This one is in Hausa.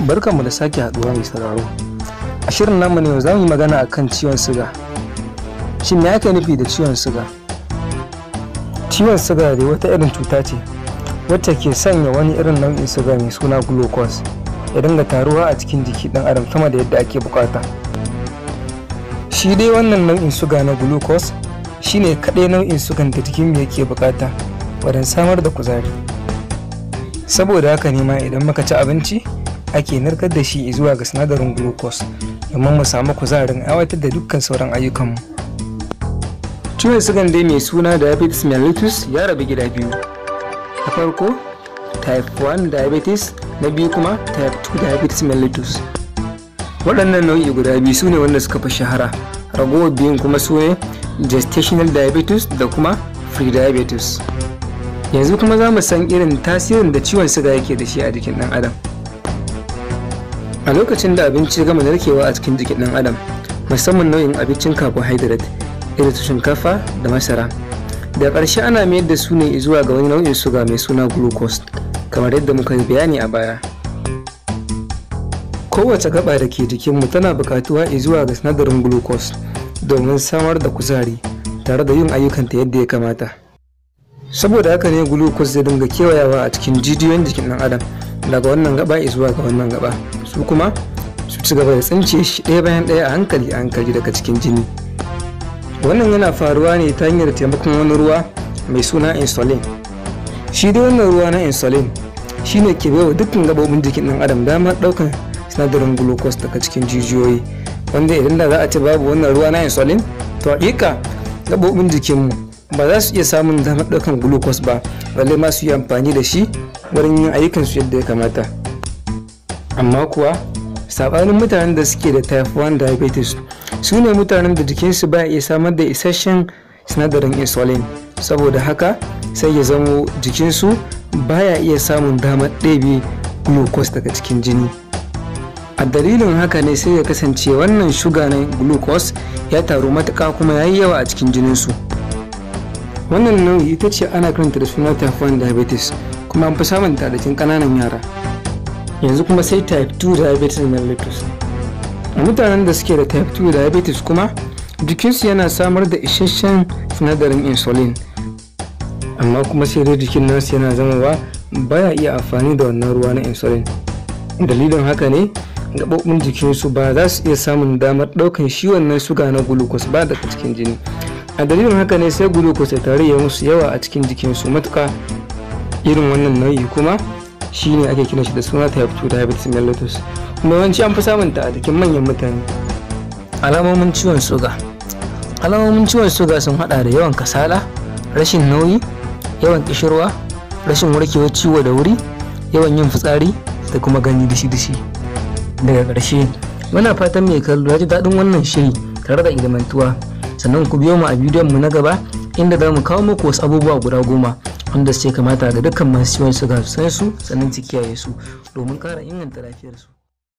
Barkanmu da sake haduwa mai sauraro. A shirin namu ne za mu yi magana akan ciwon suga. Shin me ake nufi da ciwon suga? Ciwon suga dai wata irin cuta ce wacce ke sanya wani irin nau'in suga mai suna glucose ya dinga taruwa a cikin jiki dan adam sama da yadda ake bukata. Shi dai wannan nau'in suga na glucose shine kaɗai nau'in sugan da jikinmu yake bukata wajen samar da kuzari. Saboda haka ne ma idan muka ci abinci ake narkar da shi zuwa ga sinadarin glucose domin mu samu kuzarin aiwatar da dukkan sauran ayyukanmu. Ciwon sugan dai mai suna diabetes mellitus ya rabu gida biyu. Na farko type 1 diabetes, na biyu kuma type 2 diabetes mellitus. Waɗannan nau'i guda biyu su ne wanda suka fi shahara, ragowar biyun kuma su ne gestational diabetes da kuma pre-diabetes. Yanzu kuma za mu san irin tasirin da ciwon suga yake da shi a jikin ɗan adam. A lokacin da abinci ya gama narkewa a cikin jikin ɗan adam, musamman nau'in abincin carbohydrate irin su shinkafa da masara, da ƙarshe ana mayar da su ne zuwa ga wani nau'in suga mai suna glucose, kamar yadda muka yi bayani a baya. Kowace gaba da ke jikinmu tana buƙatuwa zuwa ga sinadarin glucose domin samar da kuzari tare da yin ayyukanta yadda ya kamata. Saboda haka ne glucose zai dinga kewayawa a cikin jijiyoyin jikin ɗan adam daga wannan gaba zuwa ga wannan gaba, su kuma su ci gaba da tsince shi ɗaya bayan ɗaya a hankali daga cikin jini. Wannan yana faruwa ne ta hanyar taimakon wani ruwa mai suna insulin. Shi dai wannan ruwa na insulin shine ke baiwa dukkan gabobin jikin ɗan adam damar ɗaukar sinadarin glucose daga cikin jijiyoyi, wanda idan da za a ce babu wannan ruwa na insulin to haƙiƙa gabobin jikinmu ba za su iya samun damar ɗaukar glucose ba, balle ma su yi amfani da shi wurin yin ayyukansu yadda ya kamata. Amma kuwa saɓanin mutanen da suke da type 1 diabetes, su ne mutanen da jikinsu ba iya samar da isasshen sinadarin insulin, saboda haka sai ya zamo jikinsu baya iya samun damar ɗebe glucose daga cikin jini. A dalilin haka ne sai ya kasance wannan shuga na glucose ya taru matuƙa kuma ya yi yawa a cikin jininsu. Wannan nau'i ita ce ana kiranta da suna type 1 diabetes, kuma an fi samun ta a cikin ƙananan yara. Yanzu kuma sai type 2 diabetes mellitus. A mutanen da suke da type 2 diabetes kuma jikinsu yana samar da isasshen sinadarin insulin, amma kuma sai dai jikin nasu yana zamawa baya iya amfani da wannan ruwa na insulin. Dalilin haka ne gaɓoɓin jikinsu ba za su iya samun damar ɗaukan shi wannan suga na glucose ba daga cikin jini. A dalilin haka ne sai glucose ya taru ya musu yawa a cikin jikinsu matuƙa. Irin wannan nau'i kuma shine ake kiran shi da suna type 2 diabetes mellitus, kuma yawanci an fi samun ta a jikin manyan mutane. Alamomin ciwon suga. Alamomin ciwon suga sun hada da yawan kasala, rashin nauyi, yawan kishirwa, rashin warkewar ciwo da wuri, yawan yin fitsari da kuma gani dishi-dishi. Daga ƙarshe muna fatan mai kallo ya ji daɗin wannan shiri tare da ilimantuwa, sannan ku biyo mu a bidiyon mu na gaba inda za mu kawo muku wasu abubuwa guda 10 wanda sai kamata ga dukkan masu ciwon suga su san su sannan su kiyaye su domin ƙara inganta lafiyarsu.